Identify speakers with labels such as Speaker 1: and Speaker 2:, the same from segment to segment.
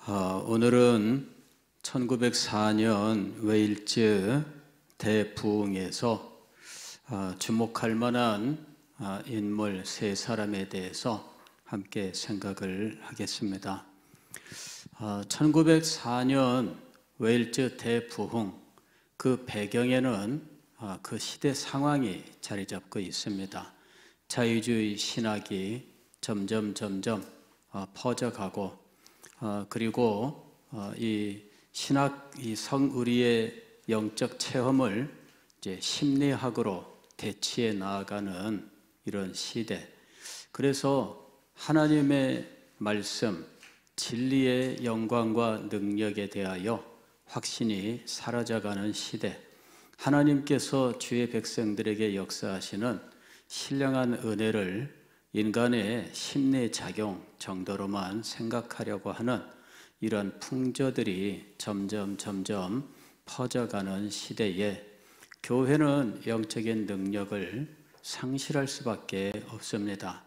Speaker 1: 오늘은 1904년 웨일즈 대부흥에서 주목할 만한 인물 세 사람에 대해서 함께 생각을 하겠습니다. 1904년 웨일즈 대부흥, 그 배경에는 그 시대 상황이 자리 잡고 있습니다. 자유주의 신학이 점점 퍼져가고 그리고 이 신학, 이 성의리의 영적 체험을 이제 심리학으로 대치해 나아가는 이런 시대. 그래서 하나님의 말씀, 진리의 영광과 능력에 대하여 확신이 사라져가는 시대. 하나님께서 주의 백성들에게 역사하시는 신령한 은혜를 인간의 심리작용 정도로만 생각하려고 하는 이런 풍조들이 점점 퍼져가는 시대에 교회는 영적인 능력을 상실할 수밖에 없습니다.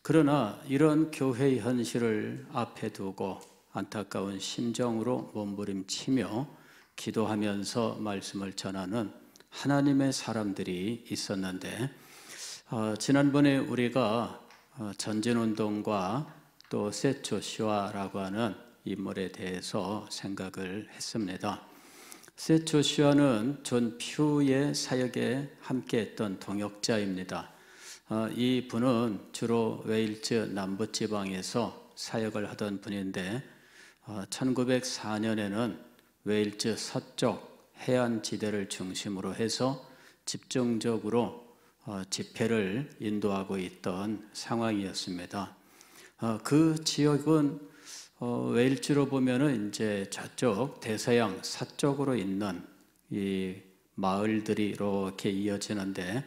Speaker 1: 그러나 이런 교회의 현실을 앞에 두고 안타까운 심정으로 몸부림치며 기도하면서 말씀을 전하는 하나님의 사람들이 있었는데, 지난번에 우리가 전진운동과 또 셋 조슈아라고 하는 인물에 대해서 생각을 했습니다. 셋 조슈아는 존 퓨의 사역에 함께했던 동역자입니다. 이 분은 주로 웨일즈 남부지방에서 사역을 하던 분인데 1904년에는 웨일즈 서쪽 해안지대를 중심으로 해서 집중적으로 집회를 인도하고 있던 상황이었습니다. 그 지역은 웨일즈로 보면은 이제 저쪽 대서양 서쪽으로 있는 이 마을들이 이렇게 이어지는데,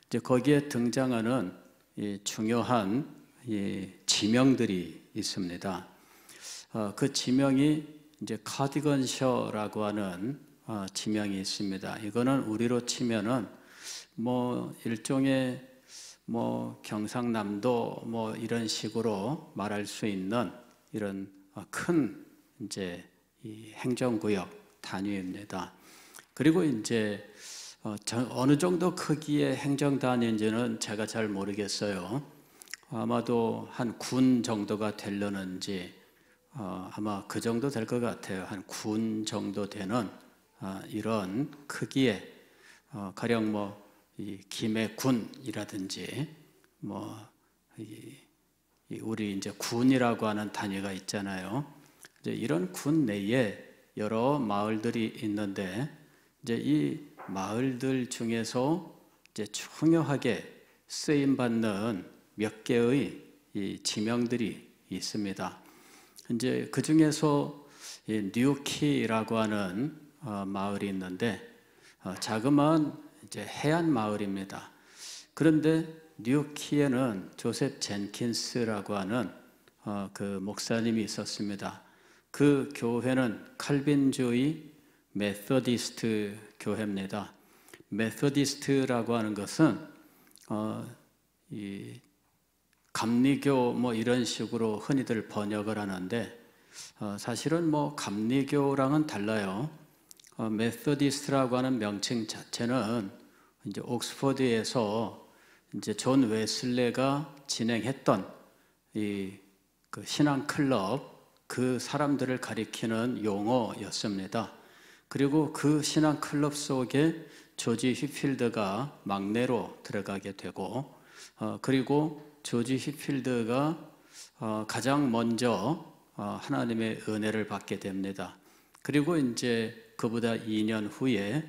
Speaker 1: 이제 거기에 등장하는 이 중요한 이 지명들이 있습니다. 그 지명이 이제 카디건셔라고 하는 지명이 있습니다. 이거는 우리로 치면은 뭐 일종의 경상남도 이런 식으로 말할 수 있는 이런 큰 이제 이 행정구역 단위입니다. 그리고 이제 어느 정도 크기의 행정 단위인지는 제가 잘 모르겠어요. 아마도 한 군 정도가 되려는지 아마 그 정도 될 것 같아요. 한 군 정도 되는 이런 크기의 가령 이 김해군이라든지 우리 이제 군이라고 하는 단위가 있잖아요. 이제 이런 군 내에 여러 마을들이 있는데, 이제 이 마을들 중에서 이제 중요하게 쓰임 받는 몇 개의 이 지명들이 있습니다. 이제 그 중에서 뉴키라고 하는 마을이 있는데 자그마한 이제 해안 마을입니다. 그런데 뉴키에는 조셉 젠킨스라고 하는 그 목사님이 있었습니다. 그 교회는 칼빈주의 메소디스트 교회입니다. 메소디스트라고 하는 것은 이 감리교 이런 식으로 흔히들 번역을 하는데 사실은 감리교랑은 달라요. 메소디스트라고 하는 명칭 자체는 이제 옥스퍼드에서 이제 존 웨슬레가 진행했던 그 신앙 클럽, 그 사람들을 가리키는 용어였습니다. 그리고 그 신앙 클럽 속에 조지 휘필드가 막내로 들어가게 되고, 그리고 조지 휘필드가 가장 먼저 하나님의 은혜를 받게 됩니다. 그리고 이제 그보다 2년 후에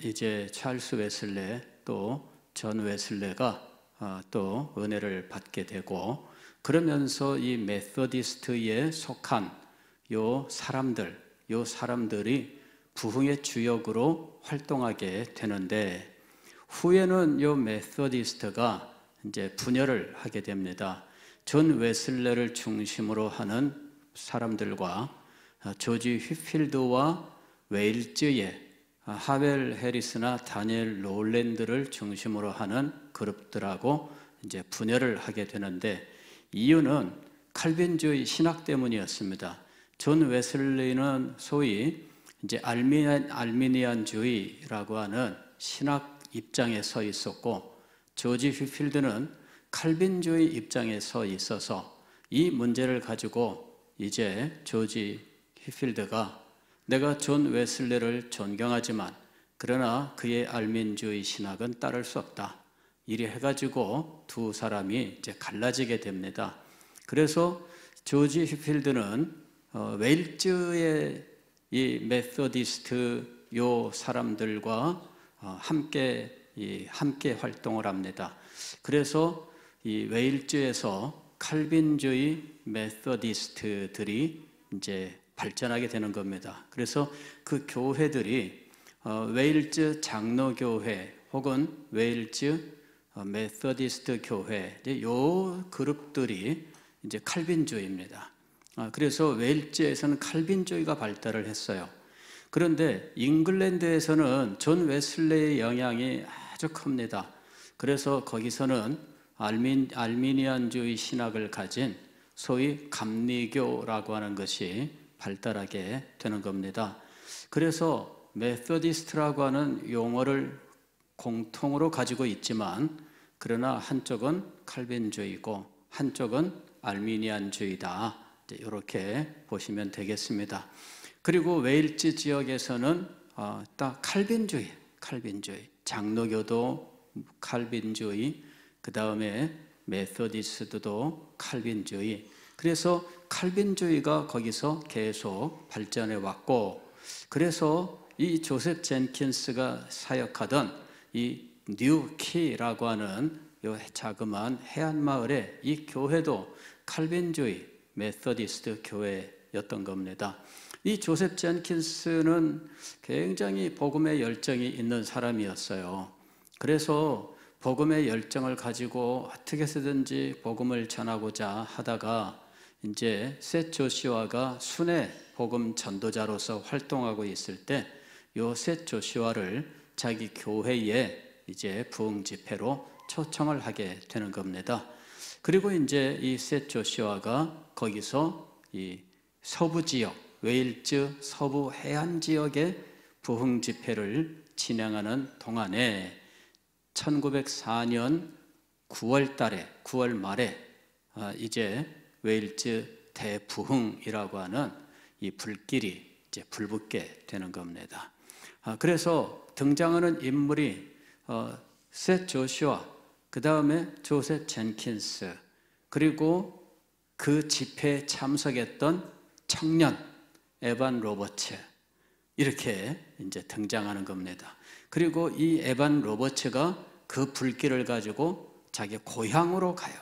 Speaker 1: 이제 찰스 웨슬레 또 존 웨슬레가 또 은혜를 받게 되고, 그러면서 이 메소디스트에 속한 요 사람들이 부흥의 주역으로 활동하게 되는데, 후에는 요 메소디스트가 이제 분열을 하게 됩니다. 존 웨슬레를 중심으로 하는 사람들과 조지 휘필드와 웨일즈의 하웰 해리스나 다니엘 롤랜드를 중심으로 하는 그룹들하고 이제 분열을 하게 되는데, 이유는 칼빈주의 신학 때문이었습니다. 존 웨슬리는 소위 이제 알미니안주의라고 하는 신학 입장에 서 있었고, 조지 휘필드는 칼빈주의 입장에 서 있어서 이 문제를 가지고 이제 조지 휘필드가 내가 존 웨슬리를 존경하지만 그러나 그의 알민주의 신학은 따를 수 없다, 이리 해가지고 두 사람이 이제 갈라지게 됩니다. 그래서 조지 휘필드는 웨일즈의 이 메소디스트 요 사람들과 함께 활동을 합니다. 그래서 이 웨일즈에서 칼빈주의 메소디스트들이 이제 발전하게 되는 겁니다. 그래서 그 교회들이 웨일즈 장로교회 혹은 웨일즈 메소디스트 교회, 요 그룹들이 이제 칼빈주의입니다. 그래서 웨일즈에서는 칼빈주의가 발달을 했어요. 그런데 잉글랜드에서는 존 웨슬레의 영향이 아주 큽니다. 그래서 거기서는 알미니안주의 신학을 가진 소위 감리교라고 하는 것이 발달하게 되는 겁니다. 그래서 메소디스트라고 하는 용어를 공통으로 가지고 있지만, 그러나 한쪽은 칼빈주의고 한쪽은 알미니안주의다, 이렇게 보시면 되겠습니다. 그리고 웨일즈 지역에서는 딱 칼빈주의, 장로교도 칼빈주의, 그 다음에 메소디스트도 칼빈주의. 그래서 칼빈주의가 거기서 계속 발전해 왔고, 그래서 이 조셉 젠킨스가 사역하던 이 뉴키라고 하는 이 자그마한 해안 마을의 이 교회도 칼빈주의 메소디스트 교회였던 겁니다. 이 조셉 젠킨스는 굉장히 복음의 열정이 있는 사람이었어요. 그래서 복음의 열정을 가지고 어떻게 해서든지 복음을 전하고자 하다가 이제 셋 조슈아가 순회 복음 전도자로서 활동하고 있을 때 요 셋 조슈아를 자기 교회에 이제 부흥 집회로 초청을 하게 되는 겁니다. 그리고 이제 이 셋 조슈아가 거기서 이 서부 지역, 웨일즈 서부 해안 지역의 부흥 집회를 진행하는 동안에 1904년 9월 말에 이제 웨일즈 대부흥이라고 하는 이 불길이 이제 불붙게 되는 겁니다. 그래서 등장하는 인물이 셋 조슈아, 그 다음에 조셉 젠킨스, 그리고 그 집회에 참석했던 청년 에반 로버츠, 이렇게 이제 등장하는 겁니다. 그리고 이 에반 로버츠가 그 불길을 가지고 자기 고향으로 가요.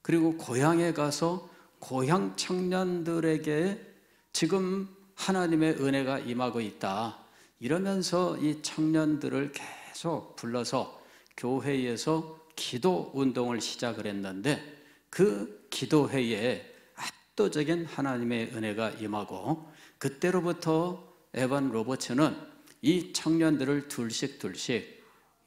Speaker 1: 그리고 고향에 가서 고향 청년들에게 지금 하나님의 은혜가 임하고 있다, 이러면서 이 청년들을 계속 불러서 교회에서 기도 운동을 시작을 했는데, 그 기도회에 압도적인 하나님의 은혜가 임하고, 그때로부터 에반 로버츠는 이 청년들을 둘씩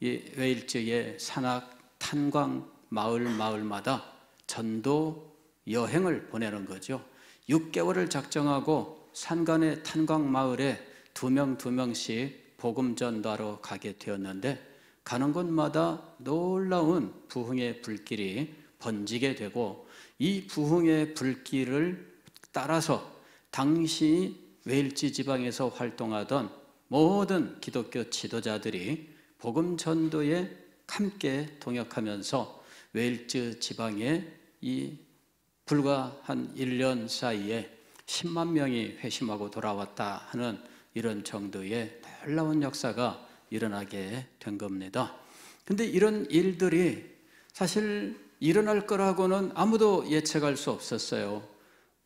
Speaker 1: 이 웨일즈의 산악 탄광 마을마다 전도 여행을 보내는 거죠. 6개월을 작정하고 산간의 탄광 마을에 두 명씩 복음 전도하러 가게 되었는데, 가는 곳마다 놀라운 부흥의 불길이 번지게 되고, 이 부흥의 불길을 따라서 당시 웨일즈 지방에서 활동하던 모든 기독교 지도자들이 복음 전도에 함께 동역하면서 웨일즈 지방에 이 불과 한 1년 사이에 10만 명이 회심하고 돌아왔다 하는 이런 정도의 놀라운 역사가 일어나게 된 겁니다. 근데 이런 일들이 사실 일어날 거라고는 아무도 예측할 수 없었어요.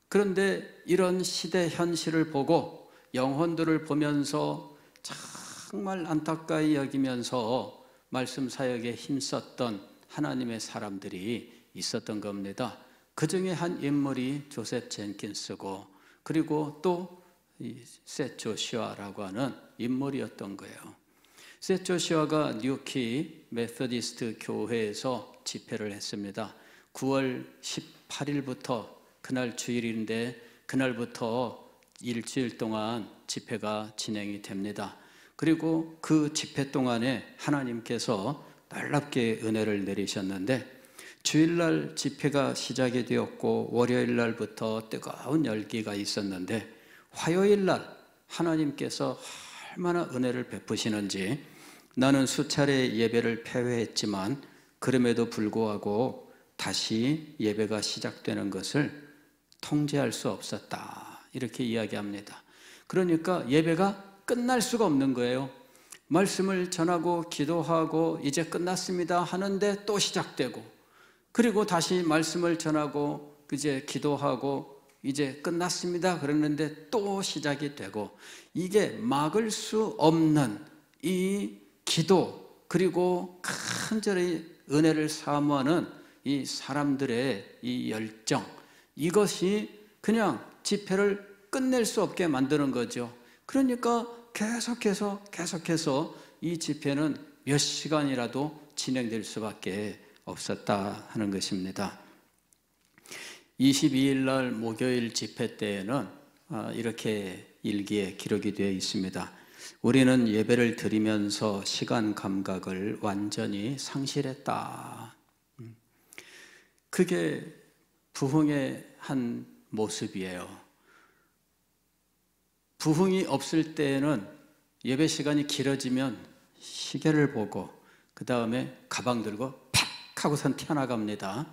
Speaker 1: 그런데 이런 시대 현실을 보고 영혼들을 보면서 정말 안타까이 여기면서 말씀 사역에 힘썼던 하나님의 사람들이 있었던 겁니다. 그 중에 한 인물이 조셉 젠킨스고, 그리고 또 셋 조슈아라고 하는 인물이었던 거예요. 셋 조슈아가 뉴키 메소디스트 교회에서 집회를 했습니다. 9월 18일부터 그날 주일인데 그날부터 일주일 동안 집회가 진행이 됩니다. 그리고 그 집회 동안에 하나님께서 놀랍게 은혜를 내리셨는데, 주일날 집회가 시작이 되었고 월요일 날부터 뜨거운 열기가 있었는데, 화요일날 하나님께서 얼마나 은혜를 베푸시는지, 나는 수차례 예배를 폐회했지만 그럼에도 불구하고 다시 예배가 시작되는 것을 통제할 수 없었다, 이렇게 이야기합니다. 그러니까 예배가 끝날 수가 없는 거예요. 말씀을 전하고 기도하고 이제 끝났습니다 하는데 또 시작되고, 그리고 다시 말씀을 전하고 이제 기도하고 이제 끝났습니다 그러는데 또 시작이 되고, 이게 막을 수 없는 이 기도, 그리고 간절히 은혜를 사모하는 이 사람들의 이 열정, 이것이 그냥 집회를 끝낼 수 없게 만드는 거죠. 그러니까 계속해서 이 집회는 몇 시간이라도 진행될 수밖에 없었다 하는 것입니다. 22일 날 목요일 집회 때에는 이렇게 일기에 기록이 되어 있습니다. 우리는 예배를 드리면서 시간 감각을 완전히 상실했다. 그게 부흥의 한 모습이에요. 부흥이 없을 때에는 예배 시간이 길어지면 시계를 보고 그 다음에 가방 들고 팍 하고선 튀어나갑니다.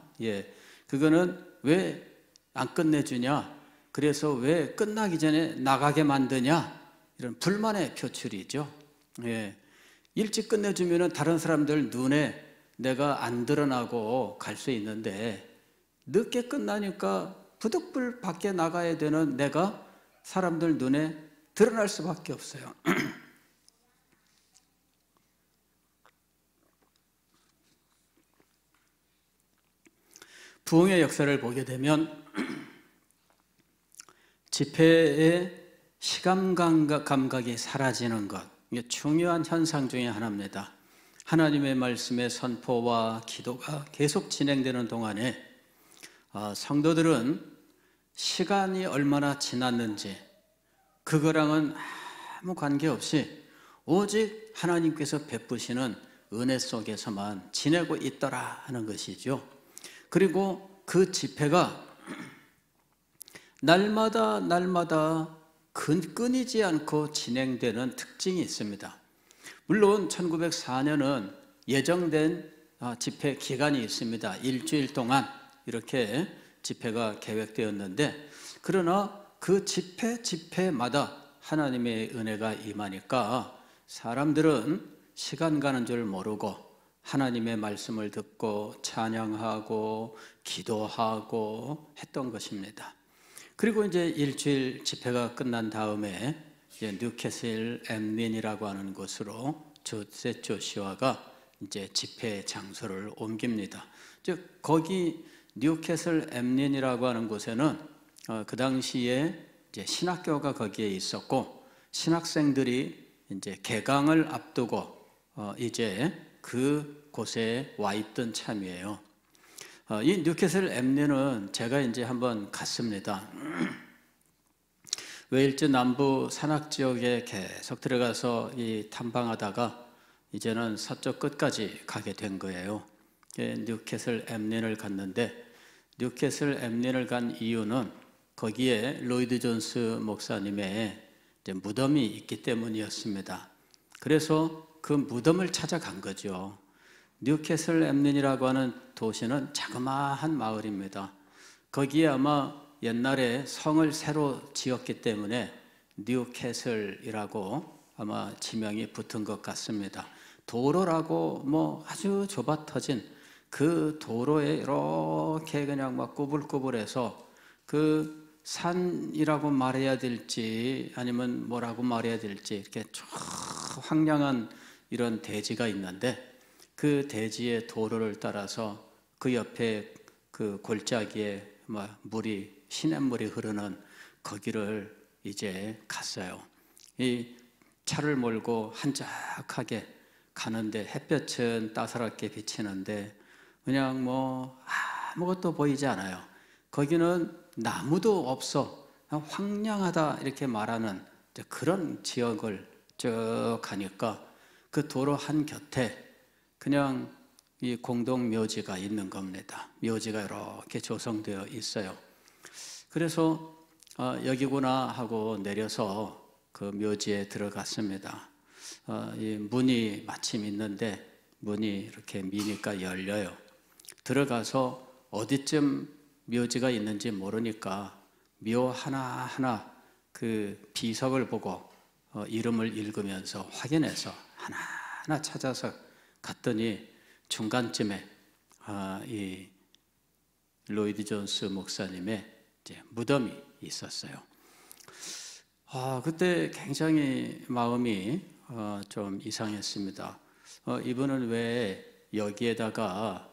Speaker 1: 그거는 왜 안 끝내주냐, 그래서 왜 끝나기 전에 나가게 만드냐, 이런 불만의 표출이죠. 일찍 끝내주면 다른 사람들 눈에 내가 안 드러나고 갈 수 있는데, 늦게 끝나니까 부득불 밖에 나가야 되는 내가 사람들 눈에 드러날 수밖에 없어요. 부흥의 역사를 보게 되면 집회의 시간 감각이 사라지는 것, 이게 중요한 현상 중에 하나입니다. 하나님의 말씀의 선포와 기도가 계속 진행되는 동안에 성도들은 시간이 얼마나 지났는지 그거랑은 아무 관계없이 오직 하나님께서 베푸시는 은혜 속에서만 지내고 있더라 하는 것이죠. 그리고 그 집회가 날마다 끊이지 않고 진행되는 특징이 있습니다. 물론 1904년은 예정된 집회 기간이 있습니다. 일주일 동안 이렇게 집회가 계획되었는데, 그러나 그 집회마다 하나님의 은혜가 임하니까 사람들은 시간 가는 줄 모르고 하나님의 말씀을 듣고 찬양하고 기도하고 했던 것입니다. 그리고 이제 일주일 집회가 끝난 다음에 이제 뉴캐슬 엠린이라고 하는 곳으로 조세 조시아가 이제 집회 장소를 옮깁니다. 즉 거기 뉴캐슬 엠린이라고 하는 곳에는 그 당시에 이제 신학교가 거기에 있었고, 신학생들이 이제 개강을 앞두고 이제 그 곳에 와 있던 참이에요. 이 뉴캐슬 엠린은 제가 이제 한번 갔습니다. 웨일즈 남부 산악 지역에 계속 들어가서 이 탐방하다가 이제는 서쪽 끝까지 가게 된 거예요. 뉴캐슬 엠린을 갔는데, 뉴캐슬 엠린을 간 이유는 거기에 로이드 존스 목사님의 이제 무덤이 있기 때문이었습니다. 그래서 그 무덤을 찾아간 거죠. 뉴캐슬 엠린이라고 하는 도시는 자그마한 마을입니다. 거기에 아마 옛날에 성을 새로 지었기 때문에 뉴캐슬이라고 아마 지명이 붙은 것 같습니다. 도로라고 뭐 아주 좁아 터진 그 도로에 이렇게 그냥 막 꾸불꾸불해서 그 산이라고 말해야 될지 아니면 뭐라고 말해야 될지 이렇게 쭉 황량한 이런 대지가 있는데, 그 대지의 도로를 따라서 그 옆에 그 골짜기에 물이 시냇물이 흐르는 거기를 이제 갔어요. 이 차를 몰고 한적하게 가는데 햇볕은 따스럽게 비치는데 그냥 뭐 아무것도 보이지 않아요. 거기는 나무도 없어. 황량하다 이렇게 말하는 그런 지역을 쭉 가니까 그 도로 한 곁에 그냥 이 공동 묘지가 있는 겁니다. 묘지가 이렇게 조성되어 있어요. 그래서 여기구나 하고 내려서 그 묘지에 들어갔습니다. 이 문이 마침 있는데 문이 이렇게 미니까 열려요. 들어가서 어디쯤 묘지가 있는지 모르니까 묘 하나하나 그 비석을 보고 이름을 읽으면서 확인해서 하나하나 찾아서 갔더니 중간쯤에 이 로이드 존스 목사님의 이제 무덤이 있었어요. 그때 굉장히 마음이 좀 이상했습니다. 이분은 왜 여기에다가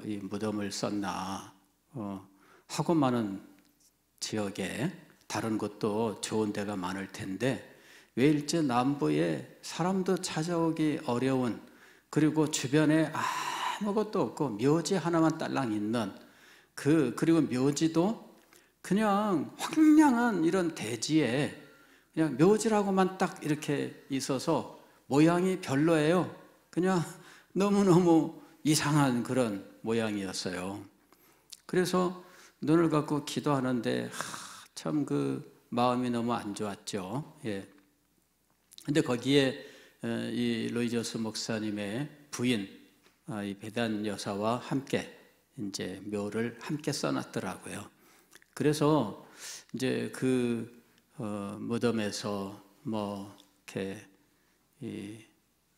Speaker 1: 이 무덤을 썼나 하고 많은 지역에 다른 곳도 좋은 데가 많을 텐데 왜 일제 남부에 사람도 찾아오기 어려운 그리고 주변에 아무것도 없고 묘지 하나만 딸랑 있는 그리고 묘지도 그냥 황량한 이런 대지에 그냥 묘지라고만 딱 이렇게 있어서 모양이 별로예요. 그냥 너무너무 이상한 그런 모양이었어요. 그래서 눈을 감고 기도하는데 참 그 마음이 너무 안 좋았죠. 예. 근데 거기에 이 로이저스 목사님의 부인 이 베단 여사와 함께 이제 묘를 함께 써놨더라고요. 그래서 이제 그 무덤에서 뭐 이렇게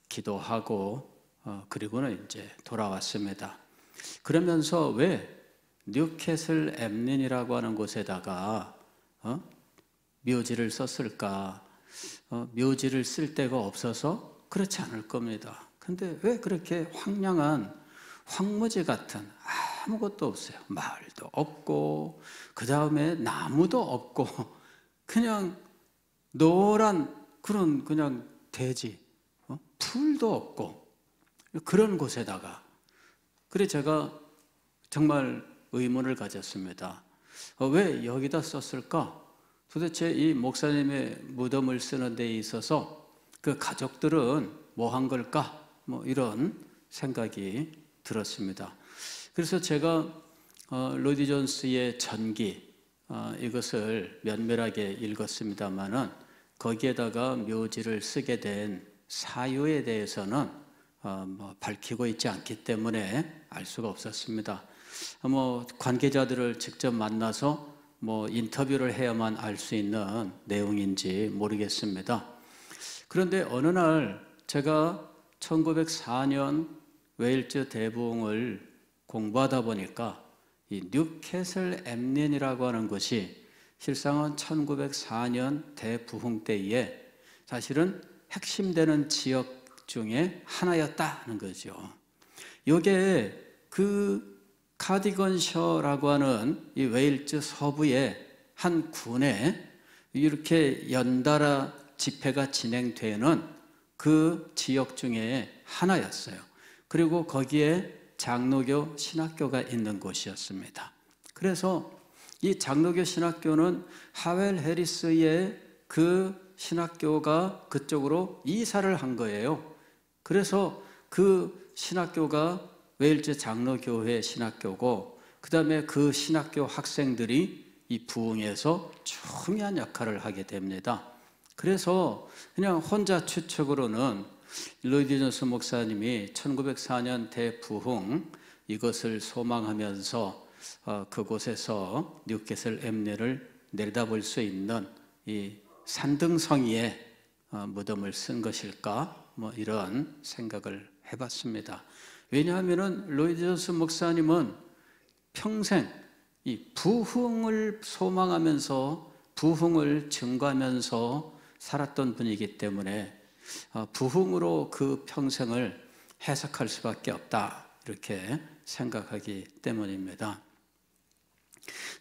Speaker 1: 기도하고 그리고는 이제 돌아왔습니다. 그러면서 왜 뉴캐슬 엠린이라고 하는 곳에다가 묘지를 썼을까? 묘지를 쓸 데가 없어서 그렇지 않을 겁니다. 근데 왜 그렇게 황량한 황무지 같은 아무것도 없어요. 마을도 없고 그 다음에 나무도 없고 그냥 노란 그런 그냥 대지, 풀도 없고 그런 곳에다가 그래 제가 정말 의문을 가졌습니다. 왜 여기다 썼을까? 도대체 이 목사님의 무덤을 쓰는 데 있어서 그 가족들은 뭐 한 걸까? 뭐 이런 생각이 들었습니다. 그래서 제가 로이드 존스의 전기 이것을 면밀하게 읽었습니다마는 거기에다가 묘지를 쓰게 된 사유에 대해서는 뭐 밝히고 있지 않기 때문에 알 수가 없었습니다. 뭐 관계자들을 직접 만나서 뭐 인터뷰를 해야만 알 수 있는 내용인지 모르겠습니다. 그런데 어느 날 제가 1904년 웨일즈 대부흥을 공부하다 보니까 이 뉴캐슬 엠린이라고 하는 것이 실상은 1904년 대부흥 때에 사실은 핵심되는 지역 중에 하나였다는 거죠. 이게 그 카디건셔라고 하는 이 웨일즈 서부의 한 군에 이렇게 연달아 집회가 진행되는 그 지역 중에 하나였어요. 그리고 거기에 장로교 신학교가 있는 곳이었습니다. 그래서 이 장로교 신학교는 하웰 해리스의 그 신학교가 그쪽으로 이사를 한 거예요. 그래서 그 신학교가 웨일즈 장로교회 신학교고 그 다음에 그 신학교 학생들이 이 부흥에서 중요한 역할을 하게 됩니다. 그래서 그냥 혼자 추측으로는 로이드 존스 목사님이 1904년 대부흥 이것을 소망하면서 그곳에서 뉴캐슬 엠린을 내려다볼 수 있는 이 산등성이에 무덤을 쓴 것일까? 뭐 이런 생각을 해봤습니다. 왜냐하면은 로이드 존스 목사님은 평생 이 부흥을 소망하면서 부흥을 증거하면서 살았던 분이기 때문에 부흥으로 그 평생을 해석할 수밖에 없다 이렇게 생각하기 때문입니다.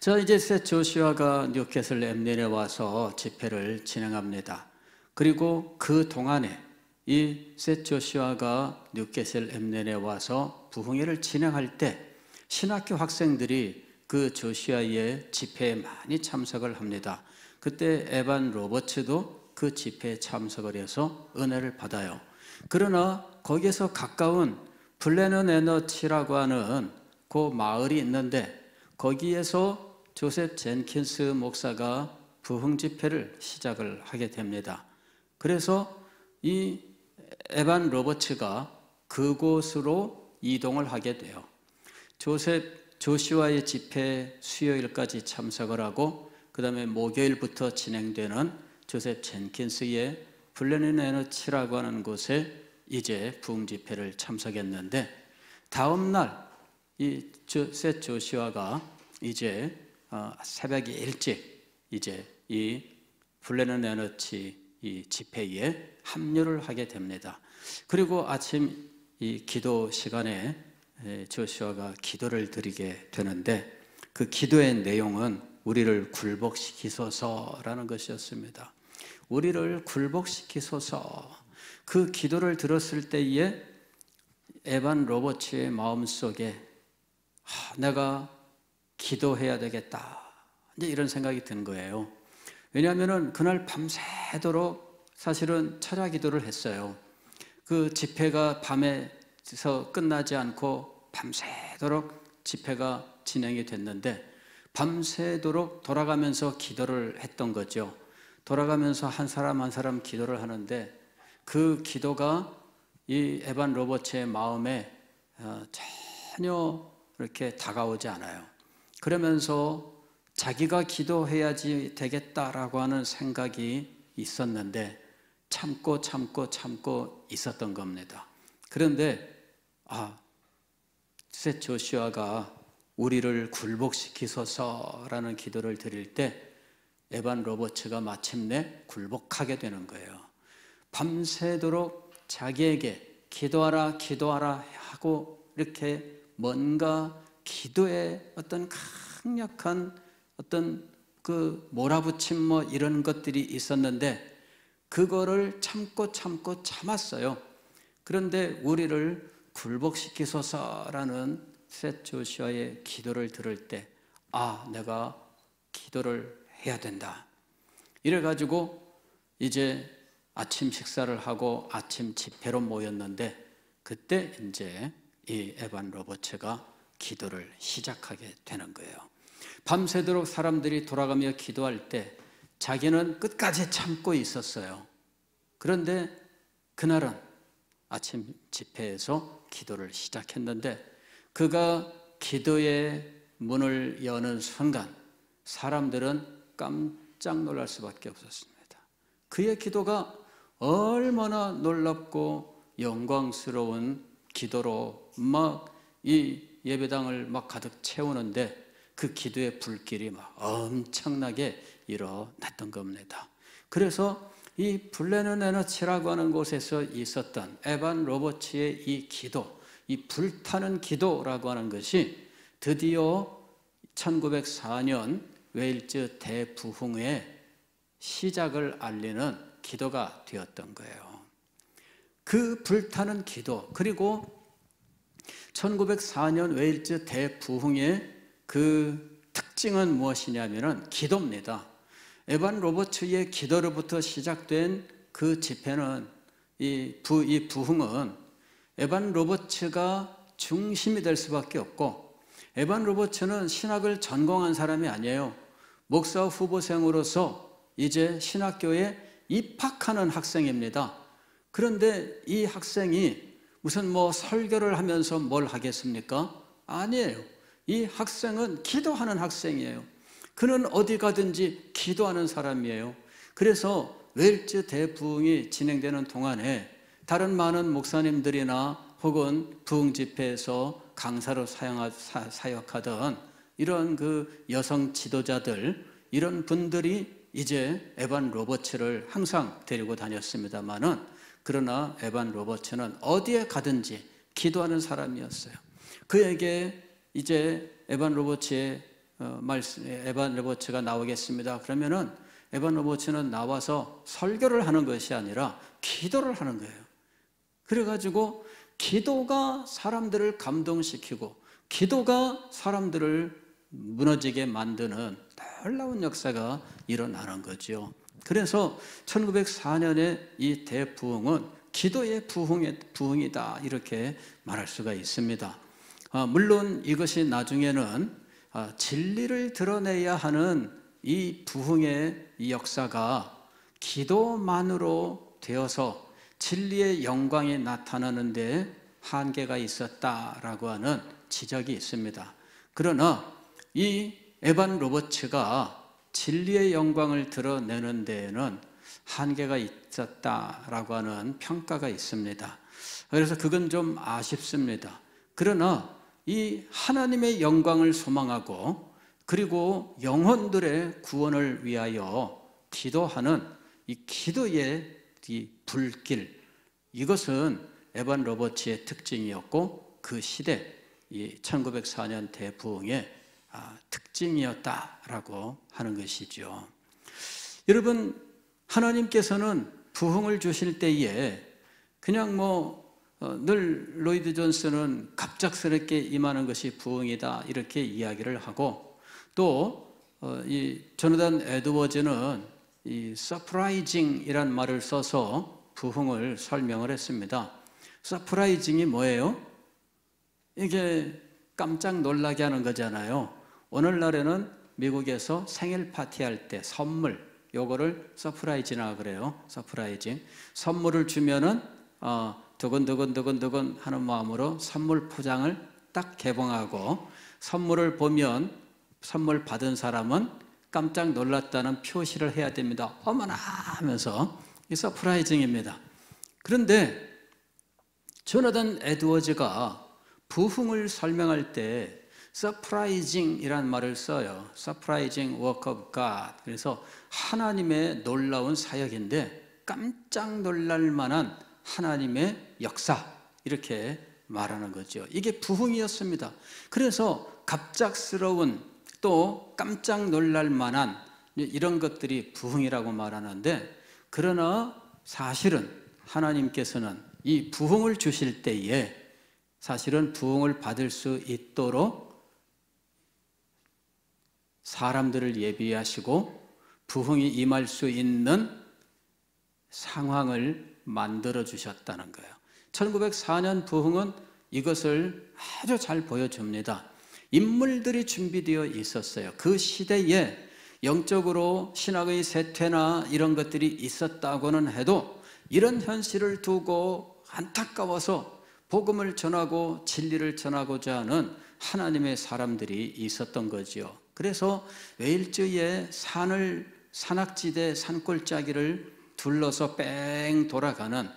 Speaker 1: 자, 이제 셋 조슈아가 뉴캐슬 엠린에 와서 집회를 진행합니다. 그리고 그 동안에 이 셋 조슈아가 뉴캐슬 엠린에 와서 부흥회를 진행할 때 신학교 학생들이 그 조슈아의 집회에 많이 참석을 합니다. 그때 에반 로버츠도 그 집회에 참석을 해서 은혜를 받아요. 그러나 거기에서 가까운 블레너네너치라고 하는 그 마을이 있는데 거기에서 조셉 젠킨스 목사가 부흥 집회를 시작을 하게 됩니다. 그래서 이 에반 로버츠가 그곳으로 이동을 하게 돼요. 조슈아의 집회 수요일까지 참석을 하고 그 다음에 목요일부터 진행되는 조셉 젠킨스의 블레너네너치라고 하는 곳에 이제 부흥 집회를 참석했는데 다음 날 이 조셉 조슈아가 이제 새벽에 일찍 이제 이 블레너네너치 이 집회에 합류를 하게 됩니다. 그리고 아침 이 기도 시간에 조슈아가 기도를 드리게 되는데 그 기도의 내용은 우리를 굴복시키소서라는 것이었습니다. 우리를 굴복시키소서. 그 기도를 들었을 때에 에반 로버츠의 마음속에 내가 기도해야 되겠다. 이제 이런 생각이 든 거예요. 왜냐하면 그날 밤새도록 사실은 철야 기도를 했어요. 그 집회가 밤에서 끝나지 않고 밤새도록 집회가 진행이 됐는데 밤새도록 돌아가면서 기도를 했던 거죠. 돌아가면서 한 사람 한 사람 기도를 하는데 그 기도가 이 에반 로버츠의 마음에 전혀 이렇게 다가오지 않아요. 그러면서 자기가 기도해야지 되겠다라고 하는 생각이 있었는데 참고 있었던 겁니다. 그런데 셋 조슈아가 우리를 굴복시키소서라는 기도를 드릴 때 에반 로버츠가 마침내 굴복하게 되는 거예요. 밤새도록 자기에게 기도하라 하고 이렇게 뭔가 기도에 어떤 강력한 어떤 그 몰아붙임 이런 것들이 있었는데 그거를 참고 참았어요. 그런데 우리를 굴복시키소서라는 셋 조슈아의 기도를 들을 때 내가 기도를 해야 된다. 이래가지고 이제 아침 식사를 하고 아침 집회로 모였는데 그때 이제 이 에반 로버츠가 기도를 시작하게 되는 거예요. 밤새도록 사람들이 돌아가며 기도할 때 자기는 끝까지 참고 있었어요. 그런데 그날은 아침 집회에서 기도를 시작했는데 그가 기도의 문을 여는 순간 사람들은 깜짝 놀랄 수밖에 없었습니다. 그의 기도가 얼마나 놀랍고 영광스러운 기도로 막 이 예배당을 막 가득 채우는데 그 기도의 불길이 막 엄청나게 일어났던 겁니다. 그래서 이 블레너네너치라고 하는 곳에서 있었던 에반 로버츠의 이 기도, 이 불타는 기도라고 하는 것이 드디어 1904년 웨일즈 대부흥의 시작을 알리는 기도가 되었던 거예요. 그 불타는 기도, 그리고 1904년 웨일즈 대부흥의 그 특징은 무엇이냐면 기도입니다. 에반 로버츠의 기도로부터 시작된 그 집회는 이 부흥은 에반 로버츠가 중심이 될 수밖에 없고 에반 로버츠는 신학을 전공한 사람이 아니에요. 목사 후보생으로서 이제 신학교에 입학하는 학생입니다. 그런데 이 학생이 무슨 설교를 하면서 뭘 하겠습니까? 아니에요. 이 학생은 기도하는 학생이에요. 그는 어디 가든지 기도하는 사람이에요. 그래서 웨일즈 대부흥이 진행되는 동안에 다른 많은 목사님들이나 혹은 부흥 집회에서 강사로 사역하던 이런 그 여성 지도자들 이런 분들이 이제 에반 로버츠를 항상 데리고 다녔습니다만은 그러나 에반 로버츠는 어디에 가든지 기도하는 사람이었어요. 그에게 이제 에반 로버츠가 나오겠습니다. 그러면은 에반 로버츠는 나와서 설교를 하는 것이 아니라 기도를 하는 거예요. 그래가지고 기도가 사람들을 감동시키고 기도가 사람들을 무너지게 만드는 놀라운 역사가 일어나는 거죠. 그래서 1904년에 이 대부흥은 기도의 부흥이다 이렇게 말할 수가 있습니다. 물론 이것이 나중에는 진리를 드러내야 하는 이 부흥의 이 역사가 기도만으로 되어서 진리의 영광이 나타나는데 한계가 있었다라고 하는 지적이 있습니다. 그러나 이 에반 로버츠가 진리의 영광을 드러내는 데에는 한계가 있었다라고 하는 평가가 있습니다. 그래서 그건 좀 아쉽습니다. 그러나 이 하나님의 영광을 소망하고 그리고 영혼들의 구원을 위하여 기도하는 이 기도의 이 불길, 이것은 에반 로버츠의 특징이었고 그 시대 이 1904년 대부흥의 특징이었다라고 하는 것이죠. 여러분, 하나님께서는 부흥을 주실 때에 그냥 늘 로이드 존슨은 갑작스럽게 임하는 것이 부흥이다 이렇게 이야기를 하고, 또 이 조나단 에드워즈는 이 서프라이징이란 말을 써서 부흥을 설명을 했습니다. 서프라이징이 뭐예요? 이게 깜짝 놀라게 하는 거잖아요. 오늘날에는 미국에서 생일 파티할 때 선물, 요거를 서프라이즈나 그래요. 서프라이징. 선물을 주면은 두근두근 하는 마음으로 선물 포장을 딱 개봉하고, 선물을 보면 선물 받은 사람은 깜짝 놀랐다는 표시를 해야 됩니다. 어머나 하면서 이 서프라이징입니다. 그런데 조나단 에드워즈가 부흥을 설명할 때 서프라이징이란 말을 써요. Surprising work of God. 그래서 하나님의 놀라운 사역인데 깜짝 놀랄 만한 하나님의 역사, 이렇게 말하는 거죠. 이게 부흥이었습니다. 그래서 갑작스러운 또 깜짝 놀랄 만한 이런 것들이 부흥이라고 말하는데, 그러나 사실은 하나님께서는 이 부흥을 주실 때에 사실은 부흥을 받을 수 있도록 사람들을 예비하시고 부흥이 임할 수 있는 상황을 만들어 주셨다는 거예요. 1904년 부흥은 이것을 아주 잘 보여줍니다. 인물들이 준비되어 있었어요. 그 시대에 영적으로 신학의 쇠퇴나 이런 것들이 있었다고는 해도 이런 현실을 두고 안타까워서 복음을 전하고 진리를 전하고자 하는 하나님의 사람들이 있었던 거지요. 그래서 웨일즈의 산악지대 산골짜기를 둘러서 뺑 돌아가는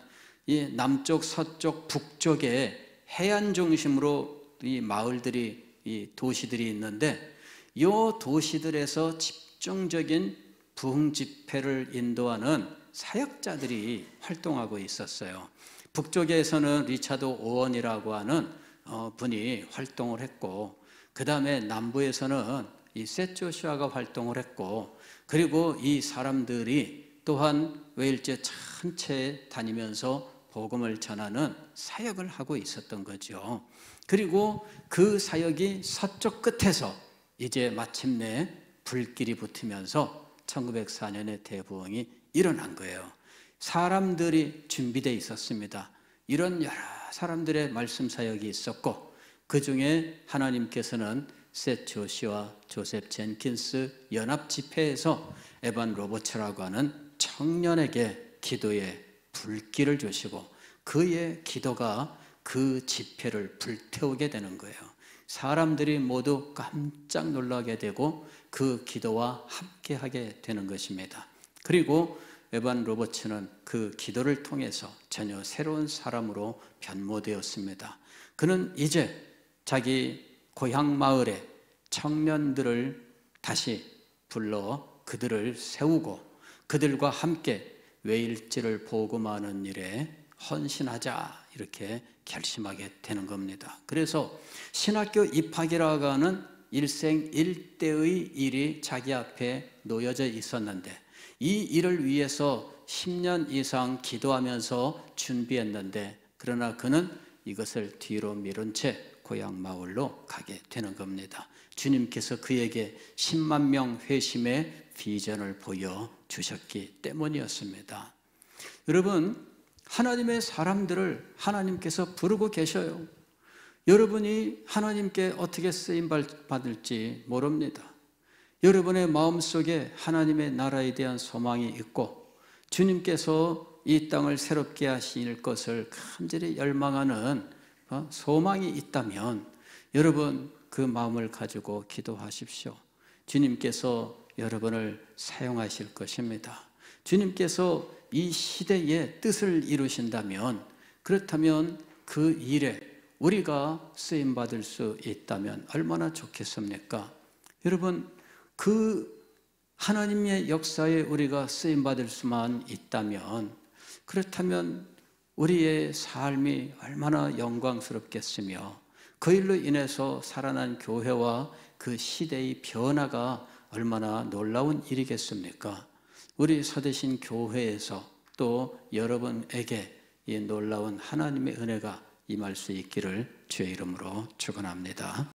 Speaker 1: 이 남쪽, 서쪽, 북쪽의 해안 중심으로 이 마을들이, 이 도시들이 있는데, 이 도시들에서 집중적인 부흥 집회를 인도하는 사역자들이 활동하고 있었어요. 북쪽에서는 리차드 오원이라고 하는 분이 활동을 했고, 그 다음에 남부에서는 이 셋 조슈아가 활동을 했고, 그리고 이 사람들이 또한 웨일즈 전체에 다니면서 복음을 전하는 사역을 하고 있었던 거죠. 그리고 그 사역이 서쪽 끝에서 이제 마침내 불길이 붙으면서 1904년에 대부흥이 일어난 거예요. 사람들이 준비되어 있었습니다. 이런 여러 사람들의 말씀 사역이 있었고, 그 중에 하나님께서는 셋 조시와 조셉 젠킨스 연합 집회에서 에반 로버츠라고 하는 청년에게 기도의 불길을 주시고, 그의 기도가 그 집회를 불태우게 되는 거예요. 사람들이 모두 깜짝 놀라게 되고 그 기도와 함께하게 되는 것입니다. 그리고 에반 로버츠는 그 기도를 통해서 전혀 새로운 사람으로 변모되었습니다. 그는 이제 자기 고향 마을에 청년들을 다시 불러 그들을 세우고 그들과 함께 웨일즈를 복음하는 일에 헌신하자, 이렇게 결심하게 되는 겁니다. 그래서 신학교 입학이라고 하는 일생일대의 일이 자기 앞에 놓여져 있었는데, 이 일을 위해서 10년 이상 기도하면서 준비했는데, 그러나 그는 이것을 뒤로 미룬 채 고향 마을로 가게 되는 겁니다. 주님께서 그에게 10만 명 회심의 비전을 보여주셨기 때문이었습니다. 여러분, 하나님의 사람들을 하나님께서 부르고 계셔요. 여러분이 하나님께 어떻게 쓰임받을지 모릅니다. 여러분의 마음속에 하나님의 나라에 대한 소망이 있고 주님께서 이 땅을 새롭게 하실 것을 간절히 열망하는 소망이 있다면 여러분 그 마음을 가지고 기도하십시오. 주님께서 여러분을 사용하실 것입니다. 주님께서 이 시대의 뜻을 이루신다면, 그렇다면 그 일에 우리가 쓰임받을 수 있다면 얼마나 좋겠습니까? 여러분, 그 하나님의 역사에 우리가 쓰임받을 수만 있다면, 그렇다면 우리의 삶이 얼마나 영광스럽겠으며 그 일로 인해서 살아난 교회와 그 시대의 변화가 얼마나 놀라운 일이겠습니까? 우리 서대신 교회에서 또 여러분에게 이 놀라운 하나님의 은혜가 임할 수 있기를 주의 이름으로 축원합니다.